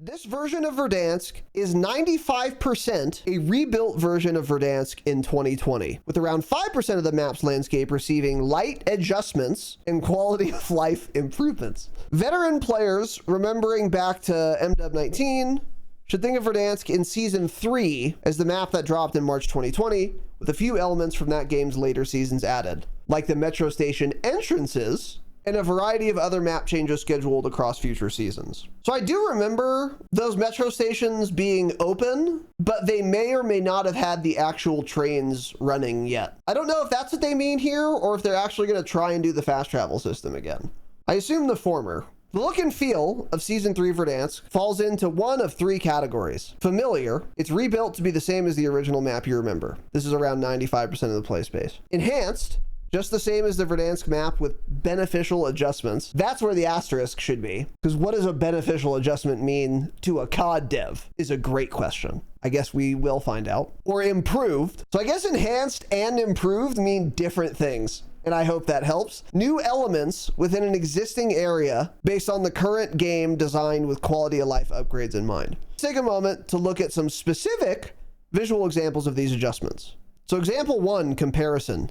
This version of Verdansk is 95% a rebuilt version of Verdansk in 2020, with around 5% of the map's landscape receiving light adjustments and quality of life improvements. Veteran players remembering back to MW19 should think of Verdansk in Season 3 as the map that dropped in March 2020, with a few elements from that game's later seasons added, like the metro station entrances and a variety of other map changes scheduled across future seasons. So I do remember those metro stations being open, but they may or may not have had the actual trains running yet. I don't know if that's what they mean here, or if they're actually going to try and do the fast travel system again. I assume the former. The look and feel of Season 3 Verdansk falls into one of three categories. Familiar, it's rebuilt to be the same as the original map you remember. This is around 95% of the play space. Enhanced, just the same as the Verdansk map with beneficial adjustments. That's where the asterisk should be, because what does a beneficial adjustment mean to a COD dev is a great question. I guess we will find out. Or improved. So I guess enhanced and improved mean different things, and I hope that helps. New elements within an existing area based on the current game designed with quality of life upgrades in mind. Let's take a moment to look at some specific visual examples of these adjustments. So example 1, comparison.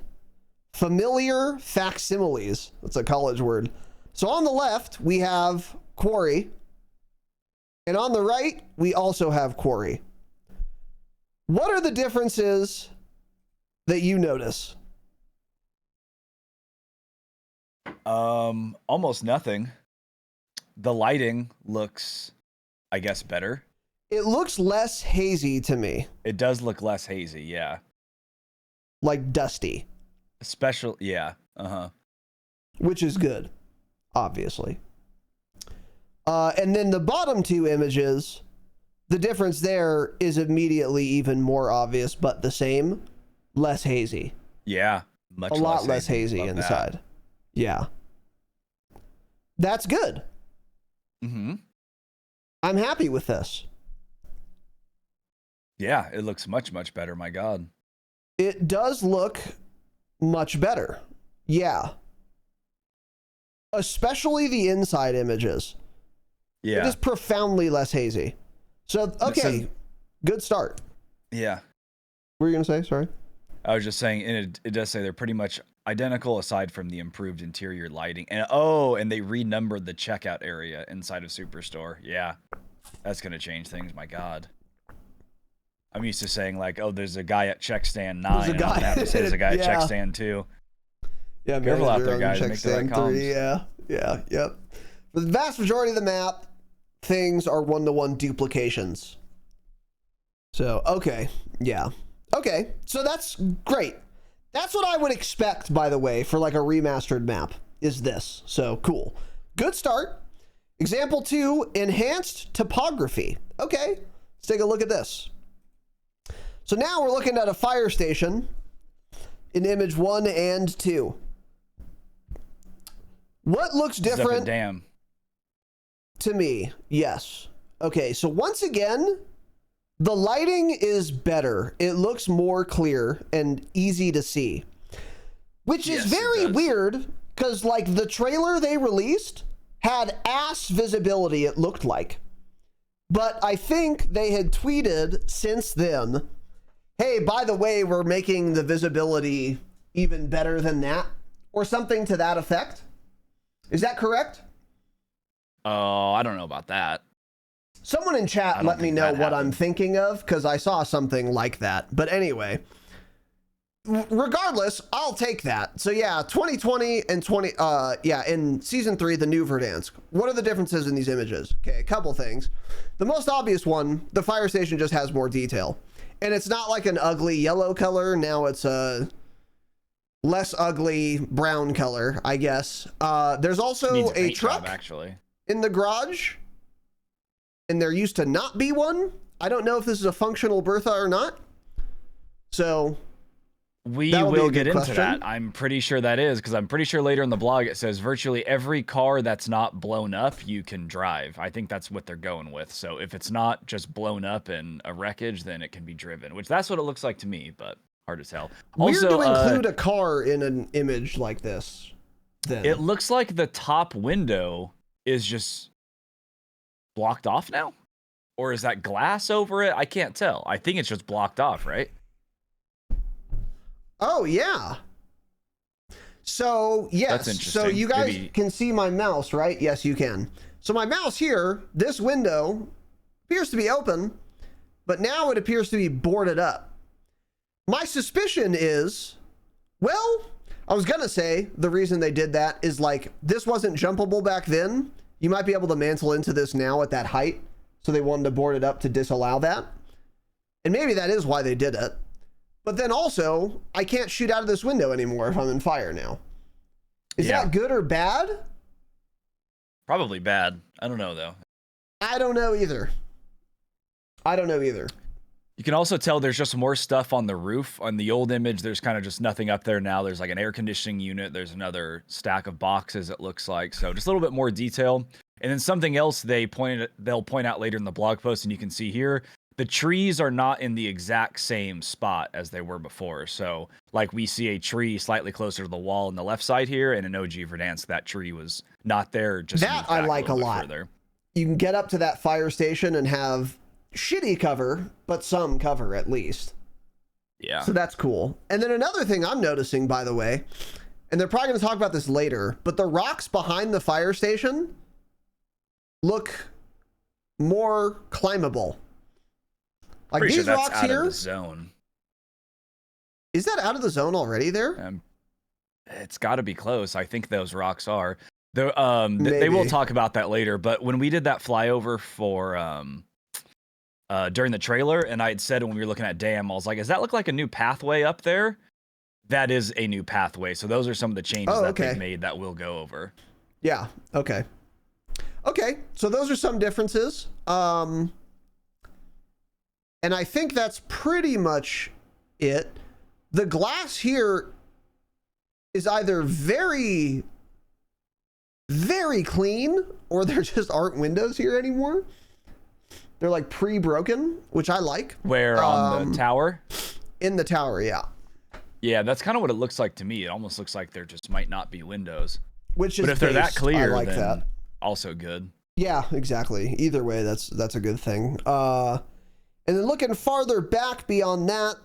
Familiar facsimiles. That's a college word. So on the left, we have Quarry. And on the right, we also have Quarry. What are the differences that you notice? Almost nothing. The lighting looks, I guess, better. It looks less hazy to me. It does look less hazy, yeah. Like dusty. Yeah. Which is good, obviously. And then the bottom two images, the difference there is immediately even more obvious, but the same, less hazy. Yeah, a lot less hazy inside. Yeah. That's good. Mm-hmm. I'm happy with this. Yeah, it looks much, much better, my God. It does look much better. Yeah. Especially the inside images. Yeah. It is profoundly less hazy. So, okay, good start. Yeah. What were you going to say? Sorry. I was just saying, and it does say they're pretty much identical aside from the improved interior lighting. And they renumbered the checkout area inside of Superstore. Yeah. That's going to change things, my God. I'm used to saying like, oh, there's a guy at check stand 9. There's a guy. And there's a guy at check stand 2. Yeah, careful out there, guys. Make the right comms. Yep. For the vast majority of the map, things are one-to-one duplications. So, okay. Yeah. Okay. So that's great. That's what I would expect, by the way, for like a remastered map, is this. So, cool. Good start. Example 2, enhanced topography. Okay. Let's take a look at this. So now we're looking at a fire station in image 1 and 2. What looks different? Damn. To me, yes. Okay, so once again, the lighting is better. It looks more clear and easy to see, which is very weird because like the trailer they released had ass visibility, it looked like. But I think they had tweeted since then, hey, by the way, we're making the visibility even better than that, or something to that effect. Is that correct? Oh, I don't know about that. Someone in chat let me know what I'm thinking of, because I saw something like that. But anyway, regardless, I'll take that. So yeah, 2020 and in Season 3, the new Verdansk. What are the differences in these images? Okay, a couple things. The most obvious one, the fire station just has more detail. And it's not like an ugly yellow color. Now it's a less ugly brown color, I guess. There's also a truck actually in the garage, and there used to not be one. I don't know if this is a functional Bertha or not. So we will get into that. I'm pretty sure that is, because I'm pretty sure later in the blog it says virtually every car that's not blown up you can drive. I think that's what they're going with. So if it's not just blown up in a wreckage, then it can be driven, which that's what it looks like to me, but hard as hell. Weird to include a car in an image like this. Then it looks like the top window is just blocked off now. Or is that glass over it? I can't tell. I think it's just blocked off, right? Oh, yeah. So, yes. That's interesting. So you guys can see my mouse, right? Yes, you can. So my mouse here, this window appears to be open, but now it appears to be boarded up. My suspicion is, well, I was gonna say the reason they did that is like, this wasn't jumpable back then. You might be able to mantle into this now at that height. So they wanted to board it up to disallow that. And maybe that is why they did it. But then also, I can't shoot out of this window anymore if I'm in fire now. Is that good or bad? Probably bad. I don't know, though. I don't know either. You can also tell there's just more stuff on the roof. On the old image, there's kind of just nothing up there now. There's like an air conditioning unit. There's another stack of boxes, it looks like. So just a little bit more detail. And then something else they'll point out later in the blog post, and you can see here, the trees are not in the exact same spot as they were before. So like we see a tree slightly closer to the wall on the left side here, and in OG Verdansk, that tree was not there. Just that I like a lot. Further. You can get up to that fire station and have shitty cover, but some cover at least. Yeah. So that's cool. And then another thing I'm noticing, by the way, and they're probably going to talk about this later, but the rocks behind the fire station look more climbable. Like pretty these sure that's rocks out here. Of the zone. Is that out of the zone already there? It's got to be close. I think those rocks are. They will talk about that later. But when we did that flyover for during the trailer, and I had said when we were looking at Dam, I was like, "Does that look like a new pathway up there?" That is a new pathway. So those are some of the changes that they've made that we'll go over. Yeah. Okay. Okay. So those are some differences. And I think that's pretty much it. The glass here is either very, very clean, or there just aren't windows here anymore. They're like pre-broken, which I like. Where on the tower? In the tower, yeah. Yeah, that's kind of what it looks like to me. It almost looks like there just might not be windows. Which is, but if they're that clear, I like then that. Also good. Yeah, exactly. Either way, that's a good thing. And then looking farther back beyond that,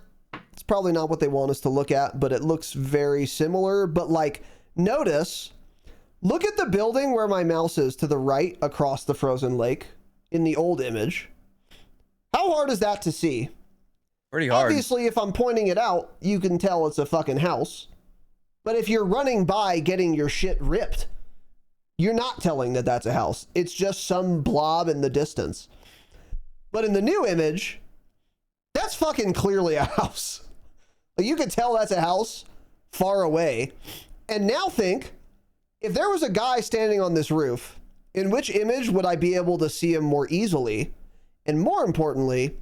it's probably not what they want us to look at, but it looks very similar. But like, notice, look at the building where my mouse is to the right across the frozen lake in the old image. How hard is that to see? Pretty hard. Obviously, if I'm pointing it out, you can tell it's a fucking house. But if you're running by getting your shit ripped, you're not telling that that's a house. It's just some blob in the distance. But in the new image, that's fucking clearly a house. Like, you can tell that's a house far away. And now think, if there was a guy standing on this roof, in which image would I be able to see him more easily? And more importantly,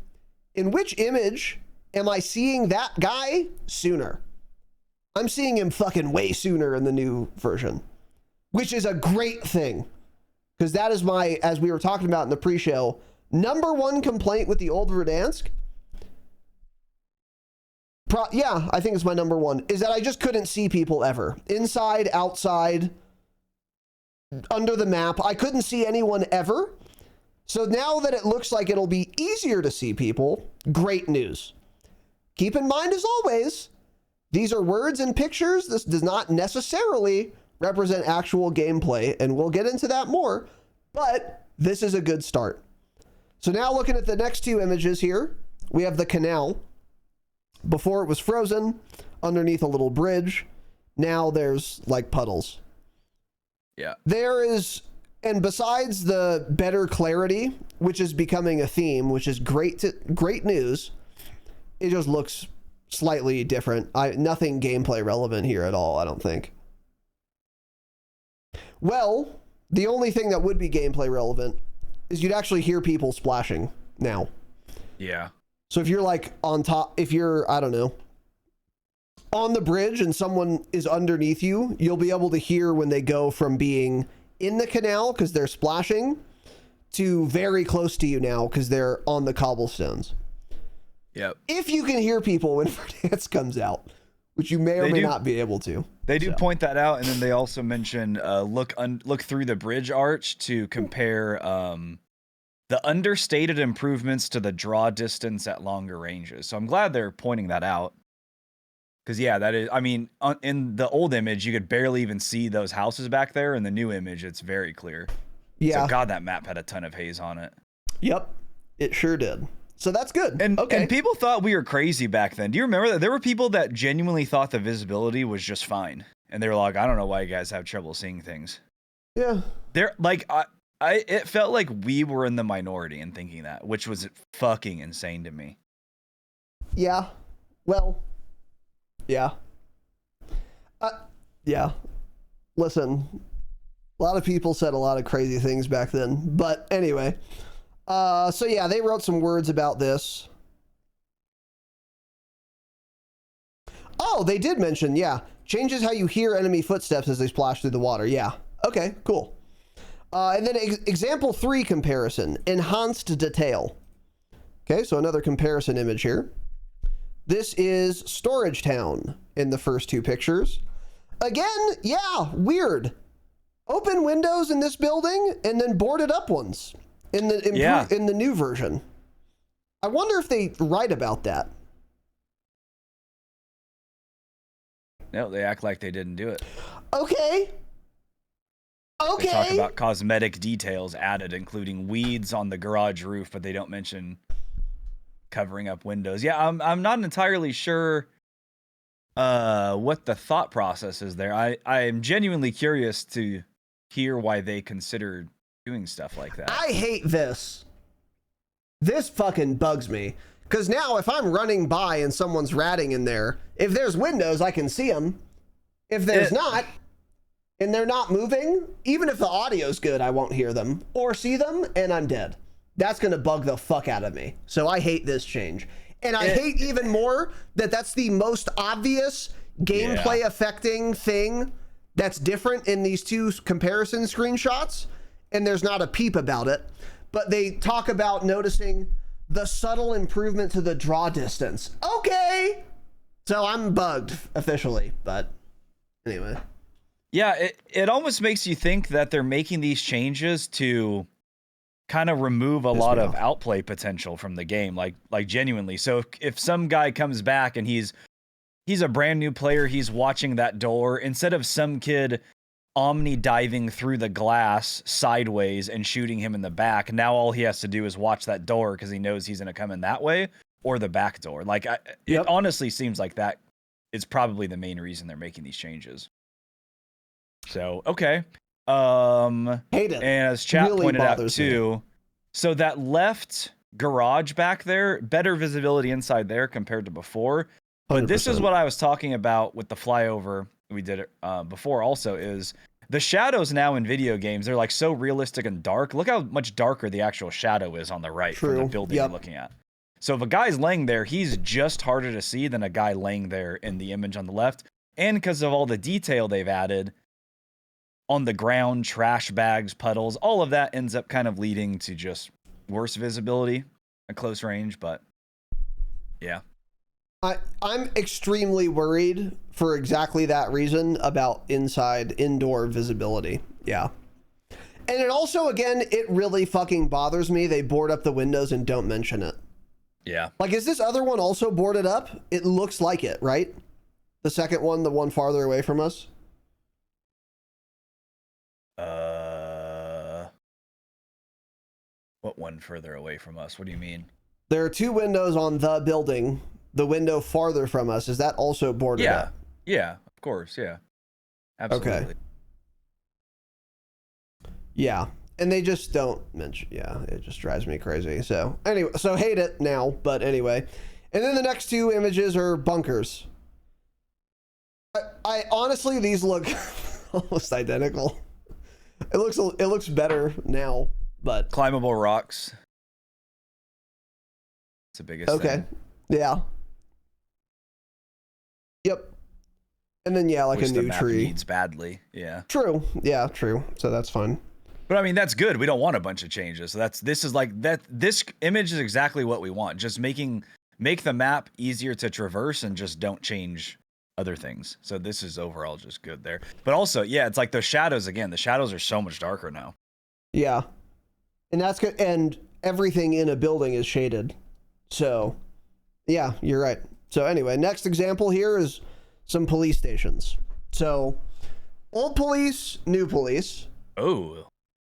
in which image am I seeing that guy sooner? I'm seeing him fucking way sooner in the new version, which is a great thing. Because that is my, as we were talking about in the pre-show, number one complaint with the old Verdansk. Yeah, I think it's my number one, is that I just couldn't see people ever. Inside, outside, under the map. I couldn't see anyone ever. So now that it looks like it'll be easier to see people, great news. Keep in mind, as always, these are words and pictures. This does not necessarily represent actual gameplay, and we'll get into that more, but this is a good start. So now looking at the next two images here, we have the canal. Before it was frozen, underneath a little bridge. Now there's like puddles. Yeah. There is, and besides the better clarity, which is becoming a theme, which is great news, it just looks slightly different. Nothing gameplay relevant here at all, I don't think. Well, the only thing that would be gameplay relevant is you'd actually hear people splashing now. Yeah. So if you're like on top, if you're, I don't know, on the bridge and someone is underneath you, you'll be able to hear when they go from being in the canal because they're splashing to very close to you now because they're on the cobblestones. Yep. If you can hear people when Verdansk comes out, which you may or may not be able to. They do point that out, and then they also mention look through the bridge arch to compare the understated improvements to the draw distance at longer ranges. So I'm glad they're pointing that out. Because, yeah, that is, I mean, in the old image, you could barely even see those houses back there. In the new image, it's very clear. Yeah. So, God, that map had a ton of haze on it. Yep, it sure did. So that's good. And okay. people thought we were crazy back then. Do you remember that? There were people that genuinely thought the visibility was just fine. And they were like, I don't know why you guys have trouble seeing things. Yeah. They're like, it felt like we were in the minority in thinking that, which was fucking insane to me. Yeah. Well, yeah. Yeah. Listen, a lot of people said a lot of crazy things back then. But anyway, so yeah, they wrote some words about this. Oh, they did mention, yeah, changes how you hear enemy footsteps as they splash through the water. Yeah. Okay, cool. And then example 3 comparison, enhanced detail. Okay, so another comparison image here. This is Storage Town in the first 2 pictures. Again, yeah, weird. Open windows in this building and then boarded up ones in the new version. I wonder if they write about that. No, they act like they didn't do it. Okay. They talk about cosmetic details added, including weeds on the garage roof, but they don't mention covering up windows. Yeah, I'm not entirely sure what the thought process is there. I am genuinely curious to hear why they considered doing stuff like that. I hate this. This fucking bugs me. Because now if I'm running by and someone's ratting in there, if there's windows, I can see them. If there's not, and they're not moving, even if the audio's good, I won't hear them or see them, and I'm dead. That's going to bug the fuck out of me. So I hate this change. And I hate even more that that's the most obvious gameplay affecting thing that's different in these 2 comparison screenshots, and there's not a peep about it. But they talk about noticing the subtle improvement to the draw distance. Okay! So I'm bugged officially, but anyway. Yeah, it almost makes you think that they're making these changes to kind of remove a lot of outplay potential from the game, like genuinely. So if some guy comes back and he's a brand new player, he's watching that door, instead of some kid omni diving through the glass sideways and shooting him in the back, now all he has to do is watch that door because he knows he's going to come in that way or the back door. Like, it honestly seems like that is probably the main reason they're making these changes. So, okay. Hate it. And as chat really pointed out too, me. So that left garage back there, better visibility inside there compared to before. But 100%. This is what I was talking about with the flyover we did it before also, is the shadows now in video games, they're like so realistic and dark. Look how much darker the actual shadow is on the right from the building you're looking at. So if a guy's laying there, he's just harder to see than a guy laying there in the image on the left. And because of all the detail they've added on the ground, trash bags, puddles, all of that ends up kind of leading to just worse visibility at close range. But yeah. I'm extremely worried for exactly that reason about indoor visibility. Yeah. And it also, again, it really fucking bothers me. They board up the windows and don't mention it. Yeah. Like, is this other one also boarded up? It looks like it, right? The second one, the one farther away from us? What one further away from us? What do you mean? There are 2 windows on the building. The window farther from us, is that also boarded up? Yeah, of course, yeah. Absolutely. Okay. Yeah, and they just don't mention, it just drives me crazy. So anyway, so hate it now, but anyway. And then the next 2 images are bunkers. I honestly, these look almost identical. It looks better now, but climbable rocks. It's the biggest thing. Yeah. Yep. And then like which a new the map tree needs badly. Yeah. True. Yeah, true. So that's fine. But I mean, that's good. We don't want a bunch of changes. So this image is exactly what we want. Just make the map easier to traverse and just don't change other things. So this is overall just good there. But also, it's like those shadows again. The shadows are so much darker now. Yeah. And that's good. And everything in a building is shaded. So, yeah, you're right. So anyway, next example here is some police stations. So, old police, new police. Oh,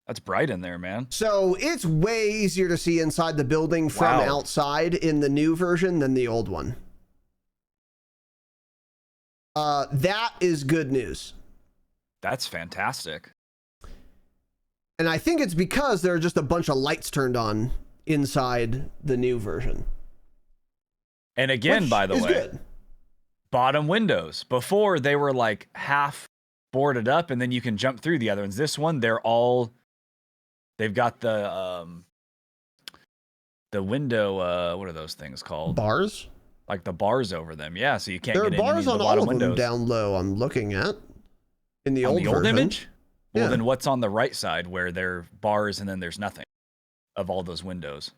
that's bright in there, man. So it's way easier to see inside the building from outside in the new version than the old one. That is good news. That's fantastic. And I think it's because there are just a bunch of lights turned on inside the new version. And again, by the way, good. Bottom windows. Before, they were like half boarded up and then you can jump through the other ones. This one, they've got the window, what are those things called? Bars? Like the bars over them. Yeah, so you can't get in. There are bars on all of them down low I'm looking at. In the old version. Image? Well, then what's on the right side where there are bars and then there's nothing of all those windows?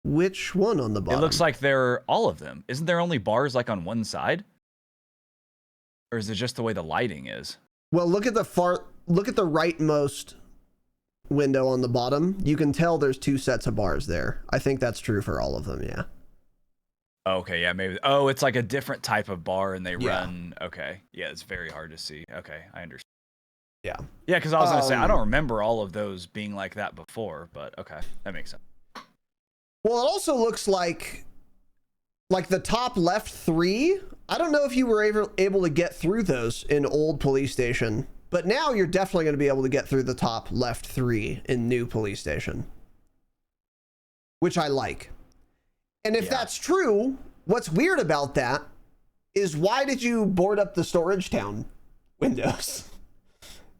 Which one on the bottom? It looks like they're all of them. Isn't there only bars like on one side? Or is it just the way the lighting is? Well, look at the rightmost window on the bottom. You can tell there's two sets of bars there. I think that's true for all of them, yeah. Okay, yeah, maybe. Oh, it's like a different type of bar and they run. Okay. Yeah, it's very hard to see. Okay, I understand. Yeah. Yeah, because I was going to say, I don't remember all of those being like that before, but okay, that makes sense. Well, it also looks like the top left three. I don't know if you were able to get through those in old police station, but now you're definitely going to be able to get through the top left three in new police station, which I like. And if that's true, what's weird about that is why did you board up the storage town windows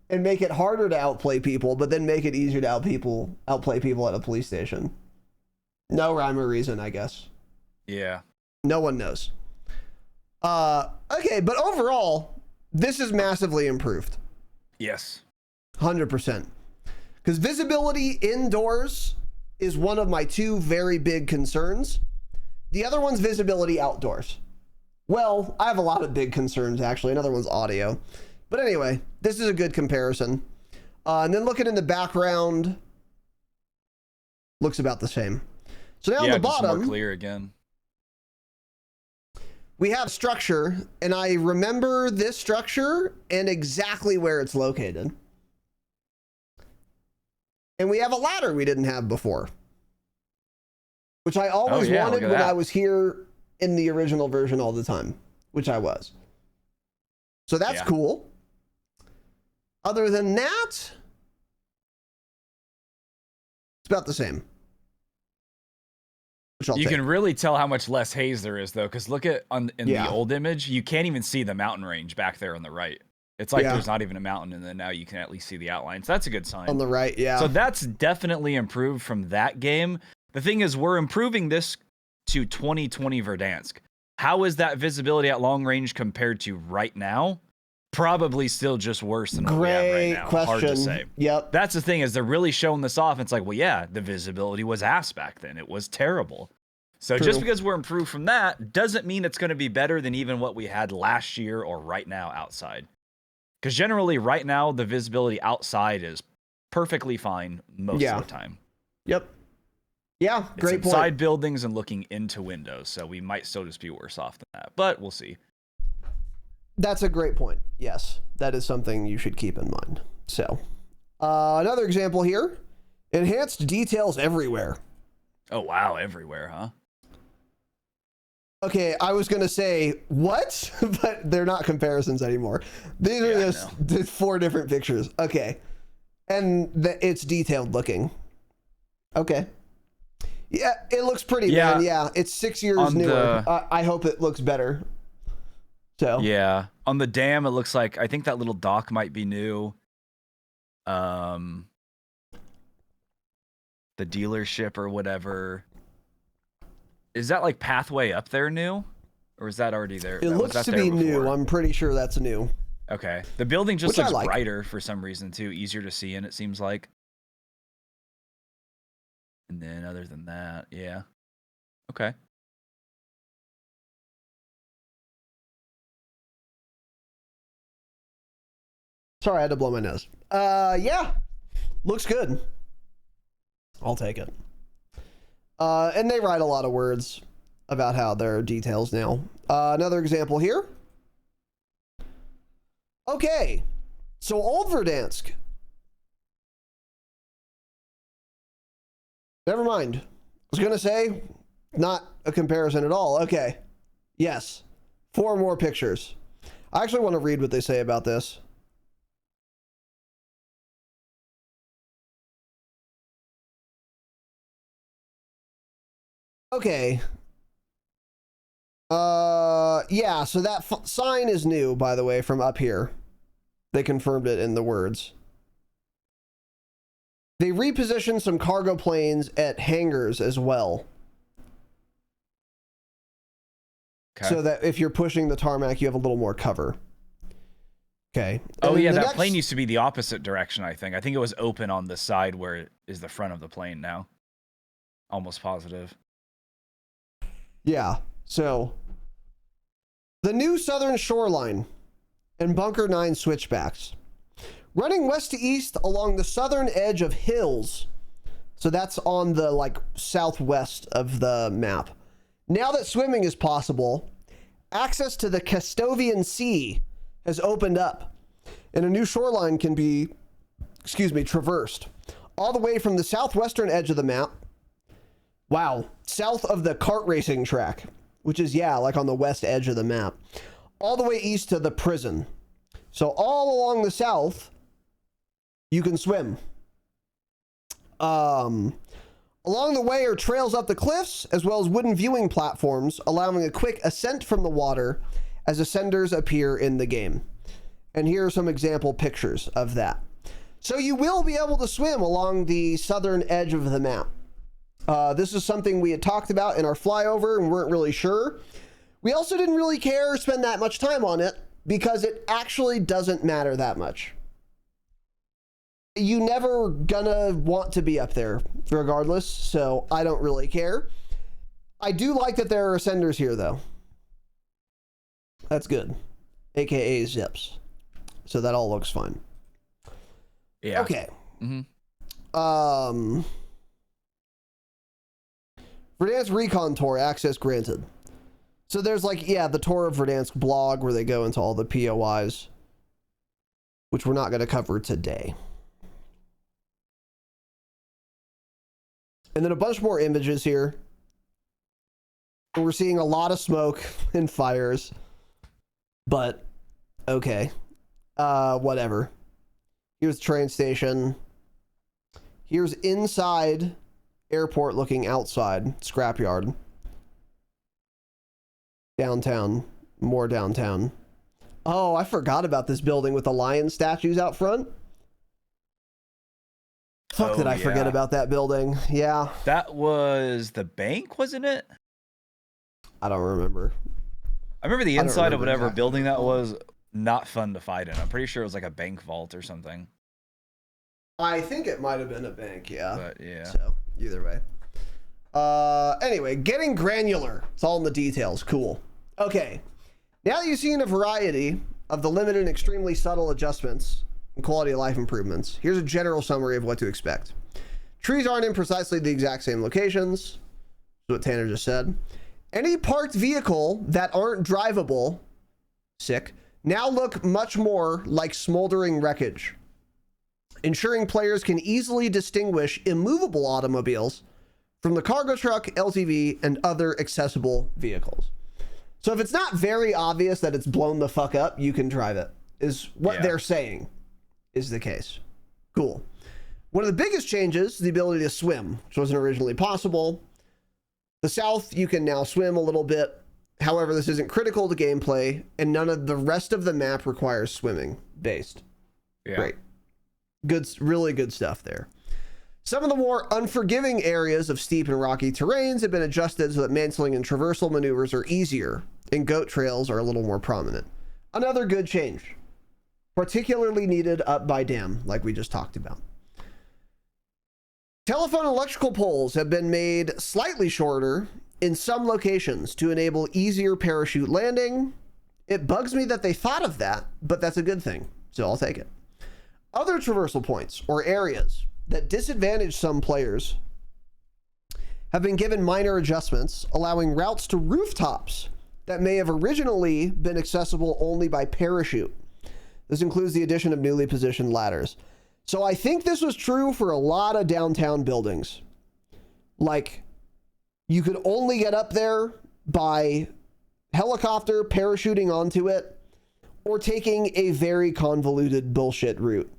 and make it harder to outplay people, but then make it easier to outplay people at a police station? No rhyme or reason, I guess. Yeah. No one knows. Okay, but overall, this is massively improved. Yes. 100%. Because visibility indoors is one of my two very big concerns. The other one's visibility outdoors. Well, I have a lot of big concerns, actually. Another one's audio. But anyway, this is a good comparison. And then looking in the background, looks about the same. So now on the bottom, just more clear again. We have structure, and I remember this structure and exactly where it's located. And we have a ladder we didn't have before, which I always wanted when I was here in the original version all the time, which I was. So that's cool. Other than that, it's about the same. You can really tell how much less haze there is, though, because look at in the old image, you can't even see the mountain range back there on the right. It's like there's not even a mountain, and then now you can at least see the outlines. That's a good sign. On the right, yeah. So that's definitely improved from that game. The thing is, we're improving this to 2020 Verdansk. How is that visibility at long range compared to right now? Probably still just worse than what we have right now. Question. Hard to say. Yep. That's the thing, is they're really showing this off. It's like, well, yeah, the visibility was ass back then. It was terrible. So just because we're improved from that doesn't mean it's going to be better than even what we had last year or right now outside. Because generally right now, the visibility outside is perfectly fine most of the time. Yep. Yeah, great point. Inside buildings and looking into windows. So we might still just be worse off than that, but we'll see. That's a great point. Yes, that is something you should keep in mind. So, another example here, enhanced details everywhere. Oh, wow. Everywhere, huh? Okay, I was going to say, what? But they're not comparisons anymore. These are just 4 different pictures. Okay. And it's detailed looking. Okay. Yeah, it looks pretty, man. Yeah, it's 6 years newer. I hope it looks better. So. Yeah. On the dam, it looks like, I think that little dock might be new. The dealership or whatever. Is that like pathway up there new? Or is that already there? It looks to be new. I'm pretty sure that's new. Okay. The building just looks brighter for some reason too. Easier to see in, it seems like. And then other than that, yeah. Okay. Sorry, I had to blow my nose. Yeah. Looks good. I'll take it. And they write a lot of words about how there are details now. Another example here. Okay, so old Verdansk. Never mind. I was going to say, not a comparison at all. Okay. Yes. 4 more pictures. I actually want to read what they say about this. Okay. Yeah, so that sign is new, by the way, from up here. They confirmed it in the words. They repositioned some cargo planes at hangars as well. Okay. So that if you're pushing the tarmac, you have a little more cover. Okay. Oh yeah, that plane used to be the opposite direction, I think. I think it was open on the side where it is the front of the plane now. Almost positive. Yeah, so the new southern shoreline and Bunker 9 switchbacks. Running west to east along the southern edge of hills. So that's on the like southwest of the map. Now that swimming is possible, access to the Castovian Sea has opened up and a new shoreline can be, traversed all the way from the southwestern edge of the map. Wow, south of the kart racing track, which is, yeah, like on the west edge of the map, all the way east to the prison. So all along the south, you can swim. Along the way are trails up the cliffs, as well as wooden viewing platforms, allowing a quick ascent from the water as ascenders appear in the game. And here are some example pictures of that. So you will be able to swim along the southern edge of the map. This is something we had talked about in our flyover and weren't really sure. We also didn't really care or spend that much time on it because it actually doesn't matter that much. You never gonna want to be up there regardless, so I don't really care. I do like that there are ascenders here though. That's good. AKA zips. So that all looks fine. Yeah. Okay. Mm-hmm. Verdansk Recon Tour, access granted. So there's like, yeah, the Tour of Verdansk blog where they go into all the POIs, which we're not going to cover today. And then a bunch more images here. We're seeing a lot of smoke and fires, but okay. Whatever. Here's the train station. Here's inside airport looking outside scrapyard. Downtown, more downtown. Oh, I forgot about this building with the lion statues out front. Fuck, did I forget about that building? Yeah. That was the bank, wasn't it? I don't remember. I remember the inside of whatever building that was not fun to fight in. I'm pretty sure it was like a bank vault or something. I think it might have been a bank, yeah. But yeah. So, either way. Anyway, getting granular. It's all in the details. Cool. Okay. Now that you've seen a variety of the limited and extremely subtle adjustments and quality of life improvements, here's a general summary of what to expect. Trees aren't in precisely the exact same locations. That's what Tanner just said. Any parked vehicle that aren't drivable, sick, now look much more like smoldering wreckage, ensuring players can easily distinguish immovable automobiles from the cargo truck, LTV, and other accessible vehicles. So if it's not very obvious that it's blown the fuck up, you can drive it, is what they're saying is the case. Cool. One of the biggest changes is the ability to swim, which wasn't originally possible. The south, you can now swim a little bit. However, this isn't critical to gameplay, and none of the rest of the map requires swimming based. Yeah. Great. Good, really good stuff there. Some of the more unforgiving areas of steep and rocky terrains have been adjusted so that mantling and traversal maneuvers are easier, and goat trails are a little more prominent. Another good change, particularly needed up by Dam, like we just talked about. Telephone and electrical poles have been made slightly shorter in some locations to enable easier parachute landing. It bugs me that they thought of that, but that's a good thing, so I'll take it. Other traversal points or areas that disadvantage some players have been given minor adjustments, allowing routes to rooftops that may have originally been accessible only by parachute. This includes the addition of newly positioned ladders. So I think this was true for a lot of downtown buildings. Like, you could only get up there by helicopter, parachuting onto it, or taking a very convoluted bullshit route.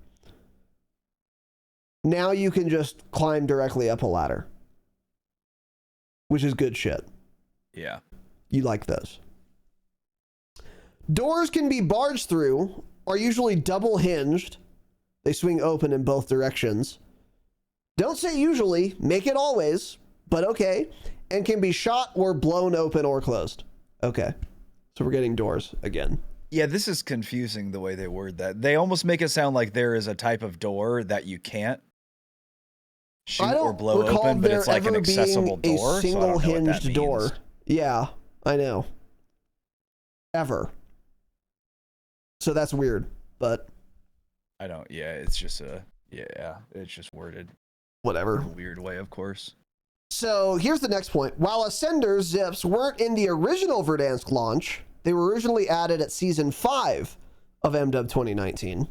Now you can just climb directly up a ladder, which is good shit. Yeah. You like those. Doors can be barged through, are usually double hinged. They swing open in both directions. Don't say usually, make it always, but okay. And can be shot or blown open or closed. Okay. So we're getting doors again. Yeah, this is confusing the way they word that. They almost make it sound like there is a type of door that you can't shoot or blow open, but it's like an accessible door. A single hinged door. Yeah, I know. Ever. So that's weird, but I don't. Yeah, it's just it's just worded. Whatever. In a weird way, of course. So here's the next point. While Ascender zips weren't in the original Verdansk launch, they were originally added at Season 5 of MW 2019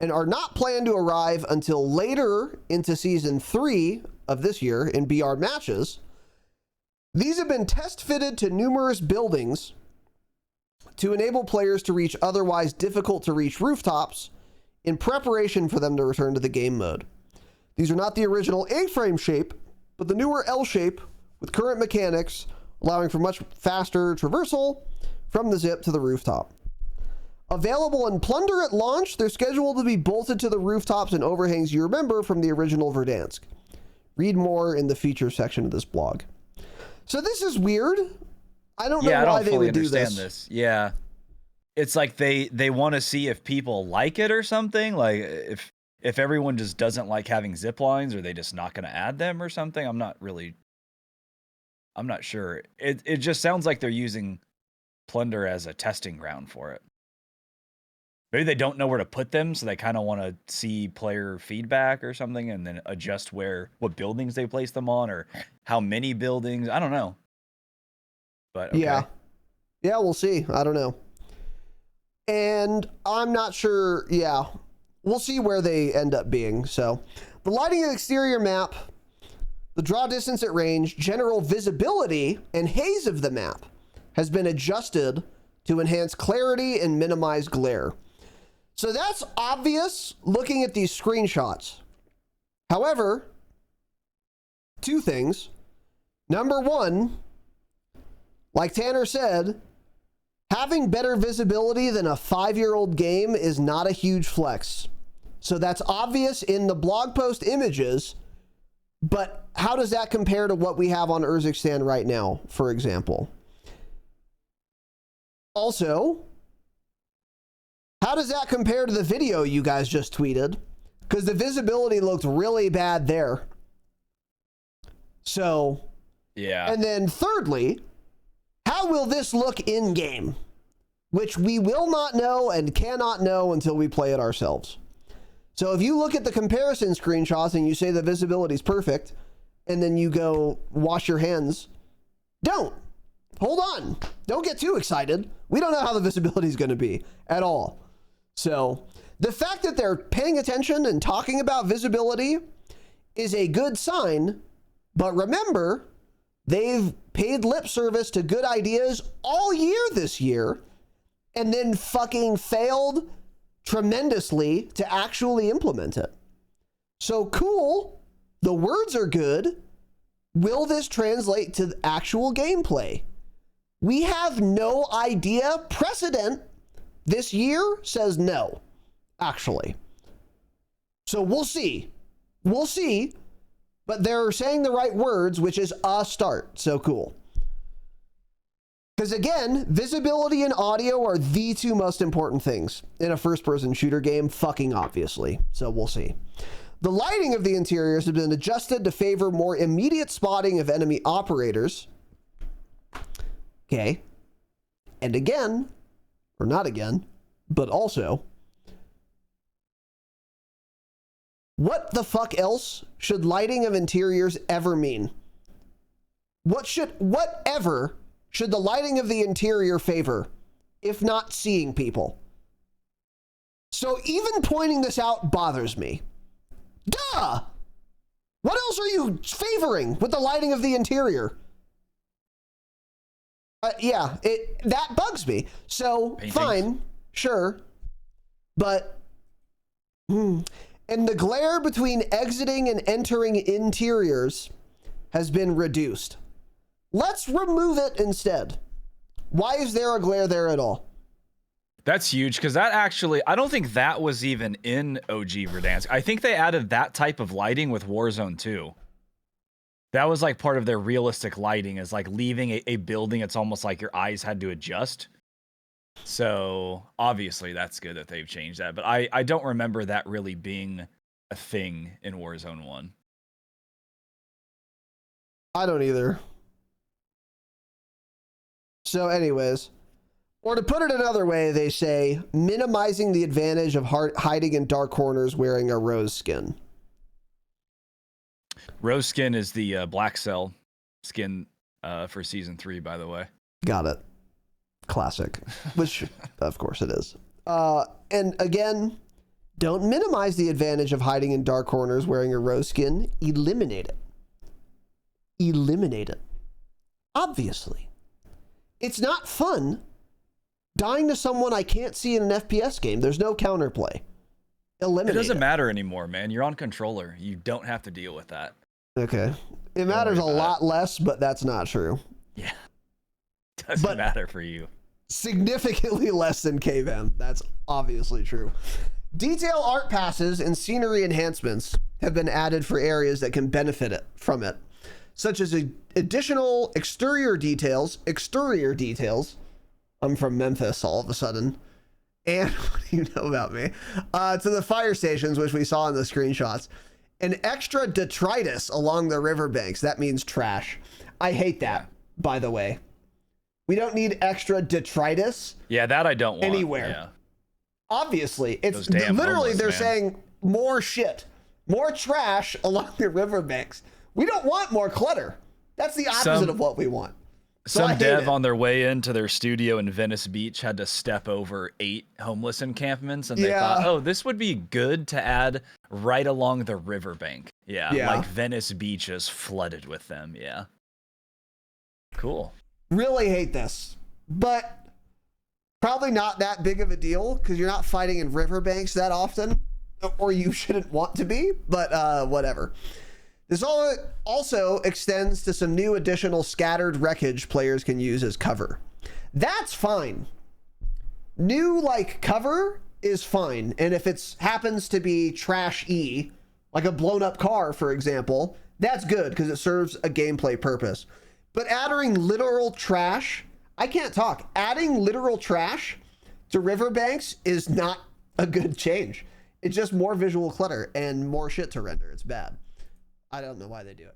and are not planned to arrive until later into Season 3 of this year in BR matches. These have been test-fitted to numerous buildings to enable players to reach otherwise difficult-to-reach rooftops in preparation for them to return to the game mode. These are not the original A-frame shape, but the newer L shape with current mechanics, allowing for much faster traversal from the zip to the rooftop. Available in Plunder at launch, they're scheduled to be bolted to the rooftops and overhangs you remember from the original Verdansk. Read more in the features section of this blog. So this is weird. I don't know why they would do this. Yeah. It's like they want to see if people like it or something. Like if everyone just doesn't like having zip lines, are they just not going to add them or something? I'm not sure. It just sounds like they're using Plunder as a testing ground for it. Maybe they don't know where to put them, so they kind of want to see player feedback or something and then adjust what buildings they place them on or how many buildings. I don't know. But okay. Yeah, we'll see. I don't know. And I'm not sure. Yeah, we'll see where they end up being. So the lighting of the exterior map, the draw distance at range, general visibility, and haze of the map has been adjusted to enhance clarity and minimize glare. So that's obvious looking at these screenshots. However, two things. Number one, like Tanner said, having better visibility than a 5-year-old game is not a huge flex. So that's obvious in the blog post images, but how does that compare to what we have on Urzikstan right now, for example? Also, how does that compare to the video you guys just tweeted? Because the visibility looked really bad there. So, yeah. And then thirdly, how will this look in-game? Which we will not know and cannot know until we play it ourselves. So if you look at the comparison screenshots and you say the visibility is perfect, and then you go wash your hands, don't. Hold on. Don't get too excited. We don't know how the visibility is going to be at all. So the fact that they're paying attention and talking about visibility is a good sign. But remember, they've paid lip service to good ideas all year this year and then fucking failed tremendously to actually implement it. So cool. The words are good. Will this translate to actual gameplay? We have no idea. Precedent this year says no, actually. So we'll see. We'll see. But they're saying the right words, which is a start. So cool. Because again, visibility and audio are the two most important things in a first-person shooter game, fucking obviously. So we'll see. The lighting of the interiors has been adjusted to favor more immediate spotting of enemy operators. Okay. And again, or not again, but also, what the fuck else should lighting of interiors ever mean? Whatever should the lighting of the interior favor, if not seeing people? So even pointing this out bothers me. Duh! What else are you favoring with the lighting of the interior? Yeah, that bugs me. So, paintings. Fine, sure. But, and the glare between exiting and entering interiors has been reduced. Let's remove it instead. Why is there a glare there at all? That's huge, because that actually, I don't think that was even in OG Verdansk. I think they added that type of lighting with Warzone 2. That was like part of their realistic lighting, is like leaving a building. It's almost like your eyes had to adjust. So obviously that's good that they've changed that. But I don't remember that really being a thing in Warzone 1. I don't either. So anyways, or to put it another way, they say minimizing the advantage of hiding in dark corners wearing a rose skin. Rose skin is the black cell skin for season 3, by the way. Got it. Classic, which of course it is. And again, don't minimize the advantage of hiding in dark corners wearing a rose skin. Eliminate it. Eliminate it. Obviously. It's not fun dying to someone I can't see in an FPS game. There's no counterplay. Eliminate it. Doesn't matter anymore, man. You're on controller. You don't have to deal with that. Okay. It matters a lot less, but that's not true. Yeah. Doesn't matter for you. Significantly less than KVM. That's obviously true. Detail art passes and scenery enhancements have been added for areas that can benefit from it, such as additional exterior details. I'm from Memphis all of a sudden. And what do you know about me? To the fire stations, which we saw in the screenshots. An extra detritus along the riverbanks. That means trash. I hate that, by the way. We don't need extra detritus. Yeah, that I don't want. Anywhere. Yeah. Obviously, it's literally they're saying more shit, more trash along the riverbanks. We don't want more clutter. That's the opposite of what we want. Some dev on their way into their studio in Venice Beach had to step over 8 homeless encampments, and they thought, oh, this would be good to add right along the riverbank. Yeah, like Venice Beach is flooded with them. Yeah. Cool. Really hate this, but probably not that big of a deal because you're not fighting in riverbanks that often, or you shouldn't want to be, but whatever. This also extends to some new additional scattered wreckage players can use as cover. That's fine. New cover is fine. And if it happens to be trash-y, like a blown up car, for example, that's good because it serves a gameplay purpose. But adding literal trash, I can't talk. Adding literal trash to riverbanks is not a good change. It's just more visual clutter and more shit to render. It's bad. I don't know why they do it.